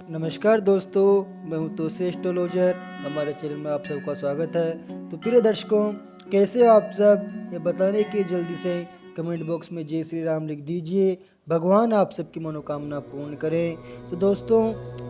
नमस्कार दोस्तों, मैं हूं तोसे एस्ट्रोलॉजर। हमारे चैनल में आप सबका स्वागत है। तो प्रिय दर्शकों, कैसे हो आप सब? ये बताने के जल्दी से कमेंट बॉक्स में जय श्री राम लिख दीजिए। भगवान आप सबकी मनोकामना पूर्ण करे। तो दोस्तों,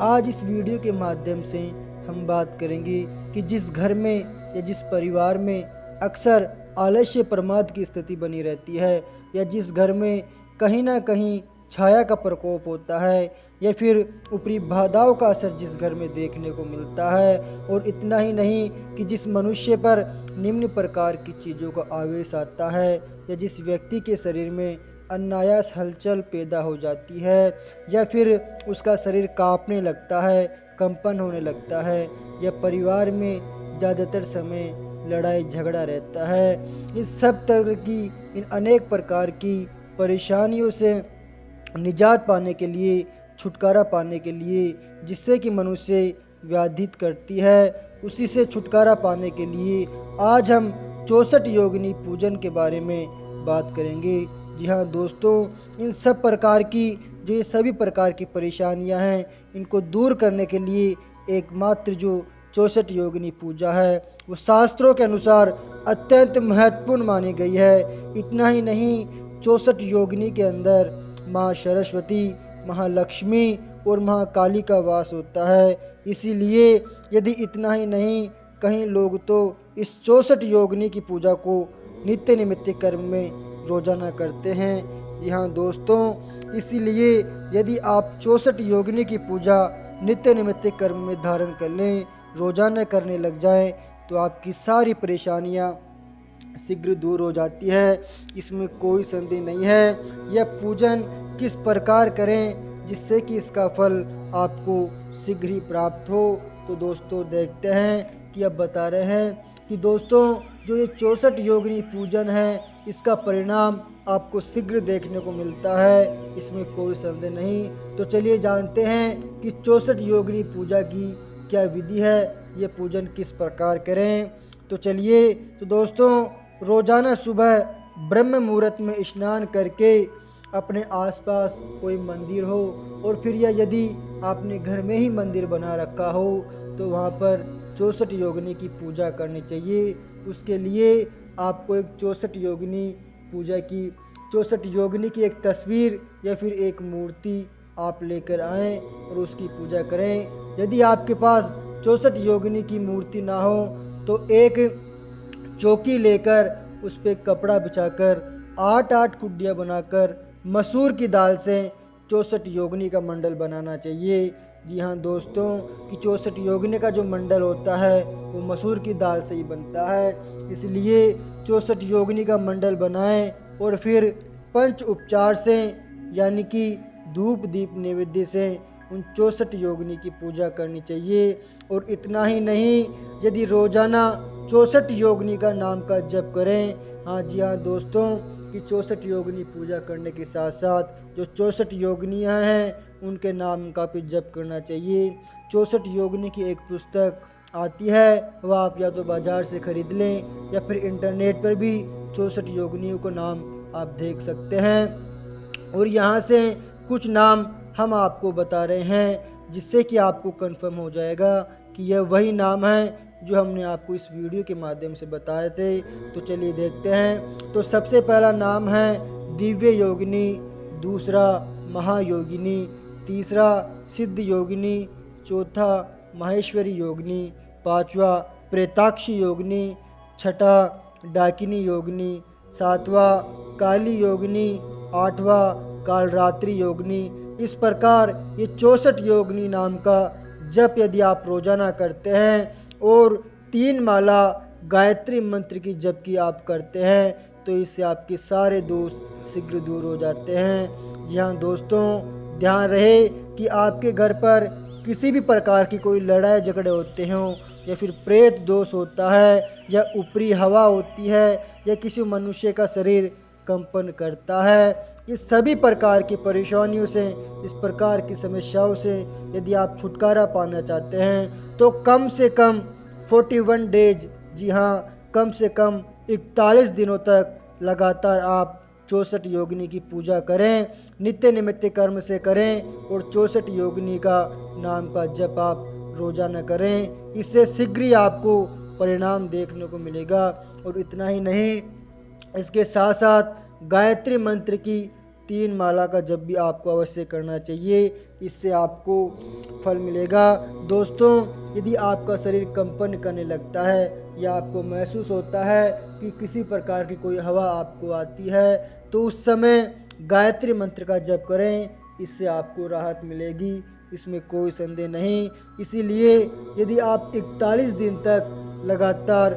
आज इस वीडियो के माध्यम से हम बात करेंगे कि जिस घर में या जिस परिवार में अक्सर आलस्य प्रमाद की स्थिति बनी रहती है, या जिस घर में कहीं ना कहीं छाया का प्रकोप होता है, या फिर ऊपरी बाधाओं का असर जिस घर में देखने को मिलता है, और इतना ही नहीं कि जिस मनुष्य पर निम्न प्रकार की चीज़ों का आवेश आता है, या जिस व्यक्ति के शरीर में अनायास हलचल पैदा हो जाती है, या फिर उसका शरीर कांपने लगता है, कंपन होने लगता है, या परिवार में ज़्यादातर समय लड़ाई झगड़ा रहता है। इस सब तरह की इन अनेक प्रकार की परेशानियों से निजात पाने के लिए, छुटकारा पाने के लिए, जिससे कि मनुष्य व्याधित करती है, उसी से छुटकारा पाने के लिए आज हम 64 योगिनी पूजन के बारे में बात करेंगे। जी हाँ दोस्तों, इन सब प्रकार की जो ये सभी प्रकार की परेशानियां हैं, इनको दूर करने के लिए एकमात्र जो 64 योगिनी पूजा है, वो शास्त्रों के अनुसार अत्यंत महत्वपूर्ण मानी गई है। इतना ही नहीं, 64 योगिनी के अंदर माँ सरस्वती, महालक्ष्मी और महाकाली का वास होता है। इसीलिए यदि इतना ही नहीं, कहीं लोग तो इस 64 योगिनी की पूजा को नित्य निमित्त कर्म में रोजाना करते हैं। जी हाँ दोस्तों, इसीलिए यदि आप 64 योगिनी की पूजा नित्य निमित्त कर्म में धारण कर लें, रोजाना करने लग जाएं, तो आपकी सारी परेशानियाँ शीघ्र दूर हो जाती है। इसमें कोई संदेह नहीं है। यह पूजन किस प्रकार करें जिससे कि इसका फल आपको शीघ्र ही प्राप्त हो, तो दोस्तों देखते हैं कि अब बता रहे हैं कि दोस्तों, जो ये 64 योगिनी पूजन है, इसका परिणाम आपको शीघ्र देखने को मिलता है। इसमें कोई संदेह नहीं। तो चलिए जानते हैं कि 64 योगिनी पूजा की क्या विधि है, ये पूजन किस प्रकार करें। तो चलिए, तो दोस्तों, रोजाना सुबह ब्रह्म मुहूर्त में स्नान करके अपने आसपास कोई मंदिर हो, और फिर या यदि आपने घर में ही मंदिर बना रखा हो, तो वहाँ पर 64 योगिनी की पूजा करनी चाहिए। उसके लिए आपको एक 64 योगिनी पूजा की 64 योगिनी की एक तस्वीर या फिर एक मूर्ति आप लेकर आएँ और उसकी पूजा करें। यदि आपके पास 64 योगिनी की मूर्ति ना हो, तो एक चौकी लेकर उस पर कपड़ा बिछाकर 8-8 कुड्डियाँ बनाकर मसूर की दाल से 64 योगिनी का मंडल बनाना चाहिए। जी हाँ दोस्तों, कि 64 योगिनी का जो मंडल होता है वो मसूर की दाल से ही बनता है। इसलिए 64 योगिनी का मंडल बनाएं, और फिर पंच उपचार से, यानी कि धूप दीप नैवेद्य से उन 64 योगिनी की पूजा करनी चाहिए। और इतना ही नहीं, यदि रोजाना 64 योगिनी का नाम का जप करें। हाँ जी हाँ दोस्तों, कि 64 योगिनी पूजा करने के साथ साथ जो 64 योगिनियाँ हैं, उनके नाम का भी जप करना चाहिए। 64 योगिनी की एक पुस्तक आती है, वह आप या तो बाज़ार से ख़रीद लें, या फिर इंटरनेट पर भी 64 योगिनियों का नाम आप देख सकते हैं। और यहाँ से कुछ नाम हम आपको बता रहे हैं, जिससे कि आपको कंफर्म हो जाएगा कि यह वही नाम है जो हमने आपको इस वीडियो के माध्यम से बताए थे। तो चलिए देखते हैं। तो सबसे पहला नाम है दिव्य योगिनी, दूसरा महायोगिनी, तीसरा सिद्ध योगिनी, चौथा माहेश्वरी योगिनी, पांचवा प्रेताक्षी योगिनी, छठा डाकिनी योगिनी, सातवां काली योगिनी, आठवां कालरात्रि योगिनी। इस प्रकार ये 64 योगिनी नाम का जप यदि आप रोजाना करते हैं, और 3 माला गायत्री मंत्र की जप की आप करते हैं, तो इससे आपके सारे दोष शीघ्र दूर हो जाते हैं। जी हाँ दोस्तों, ध्यान रहे कि आपके घर पर किसी भी प्रकार की कोई लड़ाई झगड़े होते हों, या फिर प्रेत दोष होता है, या ऊपरी हवा होती है, या किसी मनुष्य का शरीर कंपन करता है, इस सभी प्रकार की परेशानियों से, इस प्रकार की समस्याओं से यदि आप छुटकारा पाना चाहते हैं, तो कम से कम 41 डेज, जी हाँ, कम से कम 41 दिनों तक लगातार आप 64 योगिनी की पूजा करें, नित्य निमित्त कर्म से करें और 64 योगिनी का नाम का जप आप रोजाना करें। इससे शीघ्र ही आपको परिणाम देखने को मिलेगा। और इतना ही नहीं, इसके साथ साथ गायत्री मंत्र की 3 माला का जप भी आपको अवश्य करना चाहिए, इससे आपको फल मिलेगा। दोस्तों, यदि आपका शरीर कंपन करने लगता है या आपको महसूस होता है कि किसी प्रकार की कोई हवा आपको आती है, तो उस समय गायत्री मंत्र का जप करें, इससे आपको राहत मिलेगी, इसमें कोई संदेह नहीं। इसीलिए यदि आप 41 दिन तक लगातार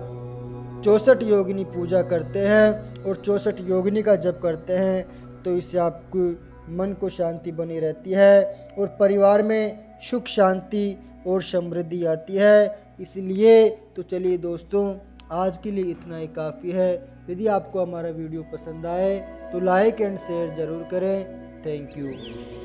64 योगिनी पूजा करते हैं और 64 योगिनी का जप करते हैं, तो इससे आपको मन को शांति बनी रहती है और परिवार में सुख शांति और समृद्धि आती है। इसलिए तो चलिए दोस्तों, आज के लिए इतना ही काफ़ी है। यदि आपको हमारा वीडियो पसंद आए तो लाइक एंड शेयर ज़रूर करें। Thank you.